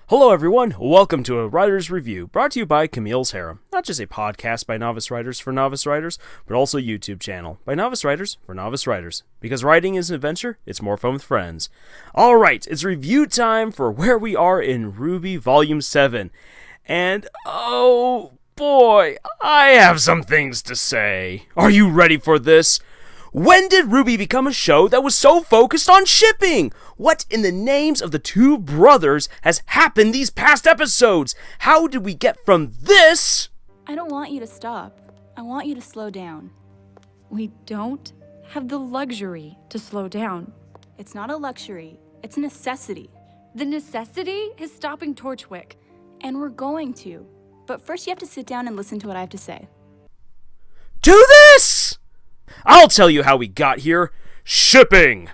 Hello everyone, welcome to a Writer's Review, brought to you by Camille's Harem. Not just a podcast by novice writers for novice writers, but also a YouTube channel by novice writers for novice writers. Because writing is an adventure, it's more fun with friends. Alright, it's review time for where we are in RWBY Volume 7. And, oh boy, I have some things to say. Are you ready for this? When did RWBY become a show that was so focused on shipping? What in the names of the two brothers has happened these past episodes? How did we get from this? I don't want you to stop. I want you to slow down. We don't have the luxury to slow down. It's not a luxury. It's a necessity. The necessity is stopping Torchwick. And we're going to. But first you have to sit down and listen to what I have to say. To this! I'll tell you how we got here. Shipping!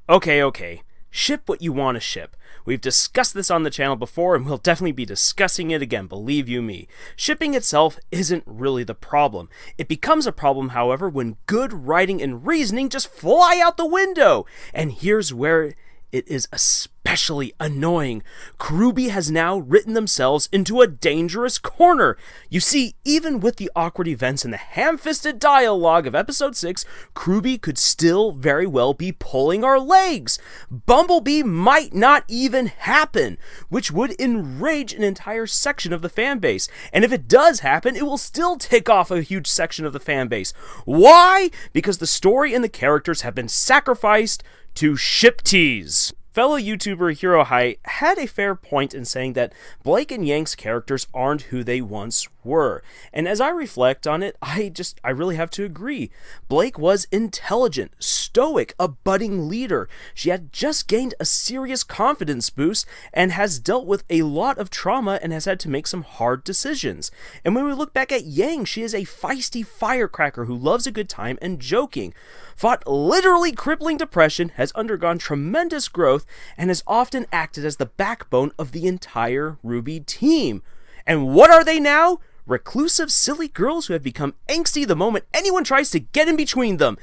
Okay. Ship what you want to ship. We've discussed this on the channel before, and we'll definitely be discussing it again, believe you me. Shipping itself isn't really the problem. It becomes a problem, however, when good writing and reasoning just fly out the window. And here's where it is especially annoying. RWBY has now written themselves into a dangerous corner. You see, even with the awkward events and the ham-fisted dialogue of episode 6, RWBY could still very well be pulling our legs. Bumblebee might not even happen, which would enrage an entire section of the fanbase. And if it does happen, it will still tick off a huge section of the fanbase. Why? Because the story and the characters have been sacrificed to ship tease. Fellow YouTuber Hero High had a fair point in saying that Blake and Yang's characters aren't who they once were. And as I reflect on it, I really have to agree. Blake was intelligent, stoic, a budding leader. She had just gained a serious confidence boost and has dealt with a lot of trauma and has had to make some hard decisions. And when we look back at Yang, she is a feisty firecracker who loves a good time and joking. Fought literally crippling depression, has undergone tremendous growth, and has often acted as the backbone of the entire RWBY team. And what are they now? Reclusive, silly girls who have become angsty the moment anyone tries to get in between them.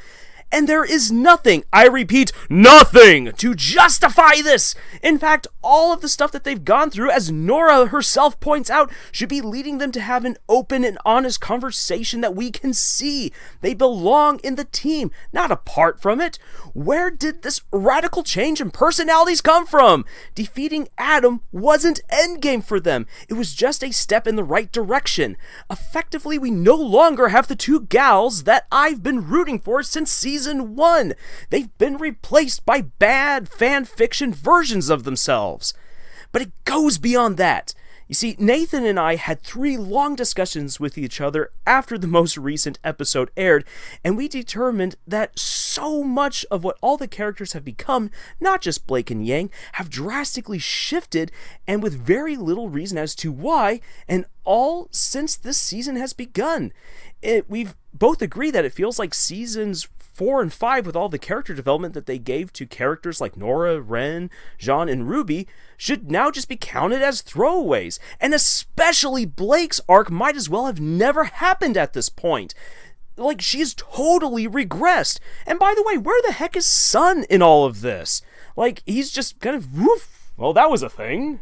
And there is nothing, I repeat, nothing to justify this. In fact, all of the stuff that they've gone through, as Nora herself points out, should be leading them to have an open and honest conversation that we can see. They belong in the team, not apart from it. Where did this radical change in personalities come from? Defeating Adam wasn't endgame for them. It was just a step in the right direction. Effectively, we no longer have the two gals that I've been rooting for since Season 1. They've been replaced by bad fan fiction versions of themselves. But it goes beyond that. You see, Nathan and I had 3 long discussions with each other after the most recent episode aired, and we determined that so much of what all the characters have become, not just Blake and Yang, have drastically shifted, and with very little reason as to why, and all since this season has begun. We've both agreed that it feels like seasons 4 and 5, with all the character development that they gave to characters like Nora, Ren, Jean, and RWBY, should now just be counted as throwaways. And especially Blake's arc might as well have never happened at this point. Like, she is totally regressed. And by the way, where the heck is Sun in all of this? Like, he's just kind of, woof, well, that was a thing.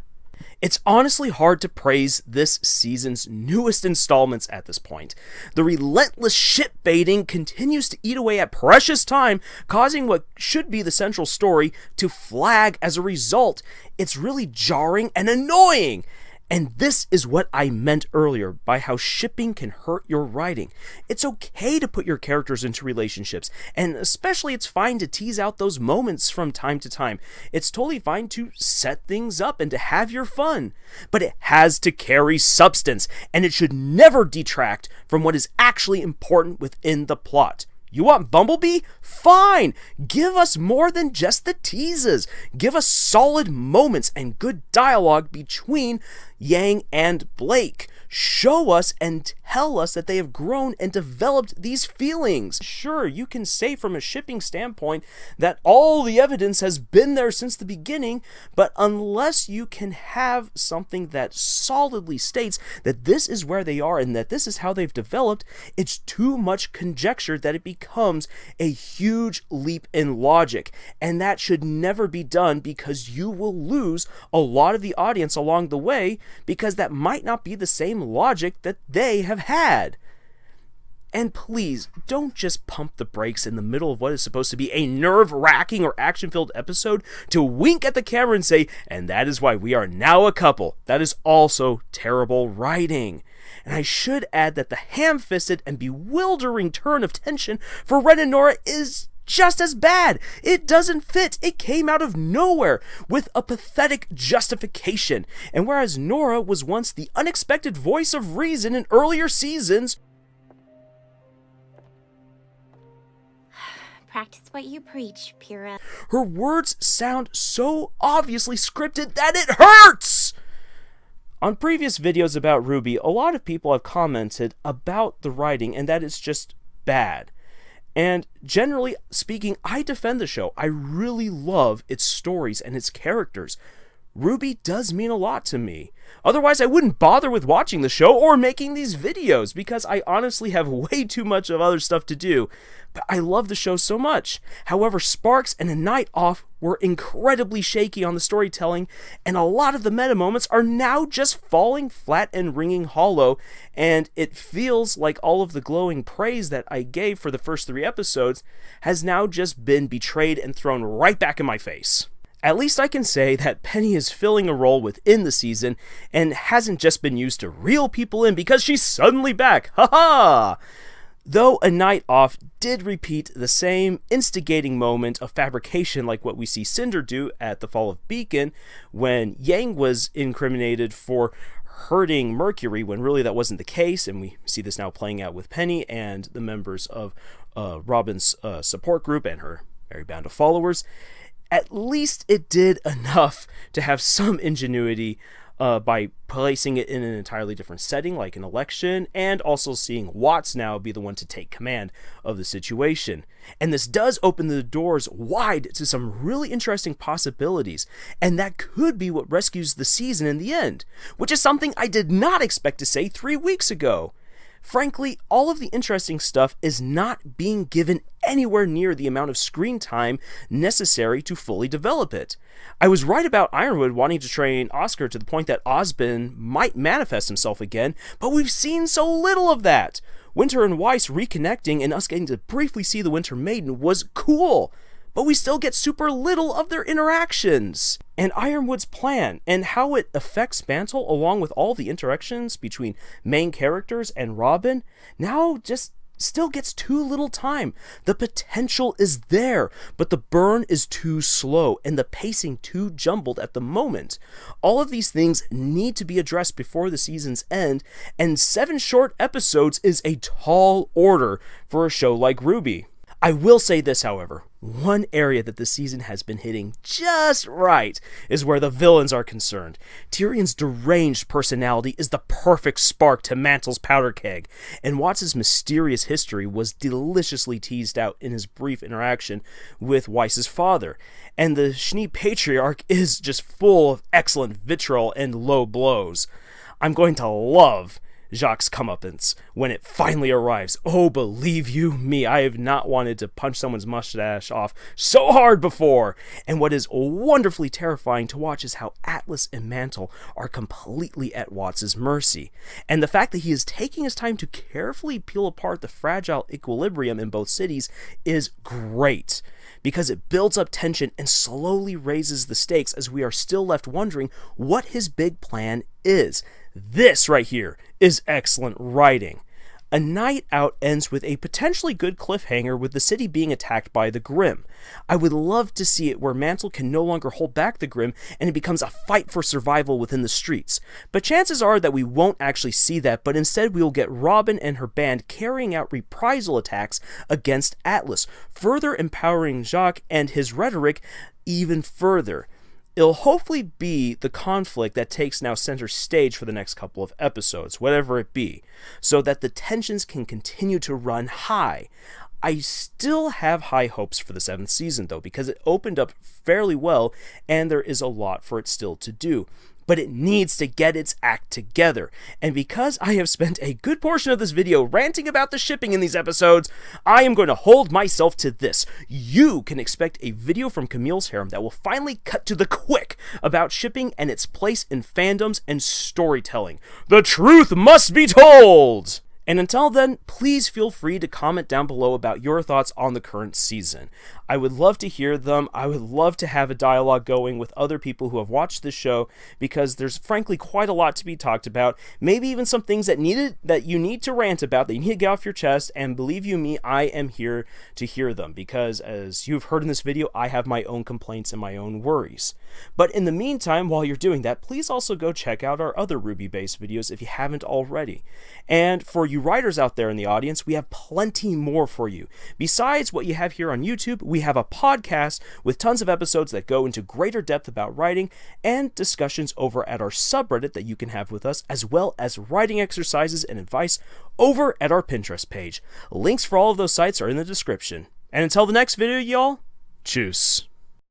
It's honestly hard to praise this season's newest installments at this point. The relentless ship-baiting continues to eat away at precious time, causing what should be the central story to flag as a result. It's really jarring and annoying. And this is what I meant earlier by how shipping can hurt your writing. It's okay to put your characters into relationships, and especially it's fine to tease out those moments from time to time. It's totally fine to set things up and to have your fun. But it has to carry substance, and it should never detract from what is actually important within the plot. You want Bumblebee? Fine! Give us more than just the teases. Give us solid moments and good dialogue between Yang and Blake. Show us and tell us that they have grown and developed these feelings. Sure, you can say from a shipping standpoint that all the evidence has been there since the beginning, but unless you can have something that solidly states that this is where they are and that this is how they've developed, it's too much conjecture that it becomes a huge leap in logic, and that should never be done because you will lose a lot of the audience along the way because that might not be the same logic that they have had. And please, don't just pump the brakes in the middle of what is supposed to be a nerve-wracking or action-filled episode to wink at the camera and say, and that is why we are now a couple. That is also terrible writing. And I should add that the ham-fisted and bewildering turn of tension for Ren and Nora is just as bad. It doesn't fit. It came out of nowhere with a pathetic justification. And whereas Nora was once the unexpected voice of reason in earlier seasons, practice what you preach, Pyrrha. Her words sound so obviously scripted that it hurts! On previous videos about RWBY, a lot of people have commented about the writing and that it's just bad. And generally speaking, I defend the show. I really love its stories and its characters. RWBY does mean a lot to me. Otherwise, I wouldn't bother with watching the show or making these videos because I honestly have way too much of other stuff to do. But I love the show so much. However, Sparks and A Night Off were incredibly shaky on the storytelling, and a lot of the meta moments are now just falling flat and ringing hollow, and it feels like all of the glowing praise that I gave for the first 3 episodes has now just been betrayed and thrown right back in my face. At least I can say that Penny is filling a role within the season and hasn't just been used to reel people in because she's suddenly back. Haha! Though A Night Off did repeat the same instigating moment of fabrication like what we see Cinder do at the Fall of Beacon when Yang was incriminated for hurting Mercury when really that wasn't the case, and we see this now playing out with Penny and the members of Robin's support group and her merry band of followers. At least it did enough to have some ingenuity by placing it in an entirely different setting, like an election, and also seeing Watts now be the one to take command of the situation. And this does open the doors wide to some really interesting possibilities, and that could be what rescues the season in the end, which is something I did not expect to say 3 weeks ago. Frankly, all of the interesting stuff is not being given anywhere near the amount of screen time necessary to fully develop it. I was right about Ironwood wanting to train Oscar to the point that Osbin might manifest himself again, but we've seen so little of that. Winter and Weiss reconnecting and us getting to briefly see the Winter Maiden was cool, but we still get super little of their interactions. And Ironwood's plan, and how it affects Mantle along with all the interactions between main characters and Robin, now just still gets too little time. The potential is there, but the burn is too slow, and the pacing too jumbled at the moment. All of these things need to be addressed before the season's end, and 7 short episodes is a tall order for a show like RWBY. I will say this, however, one area that the season has been hitting just right is where the villains are concerned. Tyrion's deranged personality is the perfect spark to Mantle's powder keg, and Watts' mysterious history was deliciously teased out in his brief interaction with Weiss's father, and the Schnee Patriarch is just full of excellent vitriol and low blows. I'm going to love Jacques' comeuppance when it finally arrives. Oh, believe you me, I have not wanted to punch someone's mustache off so hard before. And what is wonderfully terrifying to watch is how Atlas and Mantle are completely at Watts' mercy. And the fact that he is taking his time to carefully peel apart the fragile equilibrium in both cities is great, because it builds up tension and slowly raises the stakes as we are still left wondering what his big plan is. This right here is excellent writing. A Night Out ends with a potentially good cliffhanger with the city being attacked by the Grimm. I would love to see it where Mantle can no longer hold back the Grimm and it becomes a fight for survival within the streets. But chances are that we won't actually see that, but instead we will get Robin and her band carrying out reprisal attacks against Atlas, further empowering Jacques and his rhetoric even further. It'll hopefully be the conflict that takes now center stage for the next couple of episodes, whatever it be, so that the tensions can continue to run high. I still have high hopes for the 7th season, though, because it opened up fairly well, and there is a lot for it still to do. But it needs to get its act together. And because I have spent a good portion of this video ranting about the shipping in these episodes, I am going to hold myself to this. You can expect a video from Camille's Harem that will finally cut to the quick about shipping and its place in fandoms and storytelling. The truth must be told! And until then, please feel free to comment down below about your thoughts on the current season. I would love to hear them. I would love to have a dialogue going with other people who have watched this show, because there's frankly quite a lot to be talked about. Maybe even some things that you need to rant about, that you need to get off your chest, and believe you me, I am here to hear them, because as you've heard in this video, I have my own complaints and my own worries. But in the meantime, while you're doing that, please also go check out our other RWBY-based videos if you haven't already. And for you writers out there in the audience, we have plenty more for you. Besides what you have here on YouTube, we have a podcast with tons of episodes that go into greater depth about writing, and discussions over at our subreddit that you can have with us, as well as writing exercises and advice over at our Pinterest page. Links for all of those sites are in the description. And until the next video, y'all, tschüss.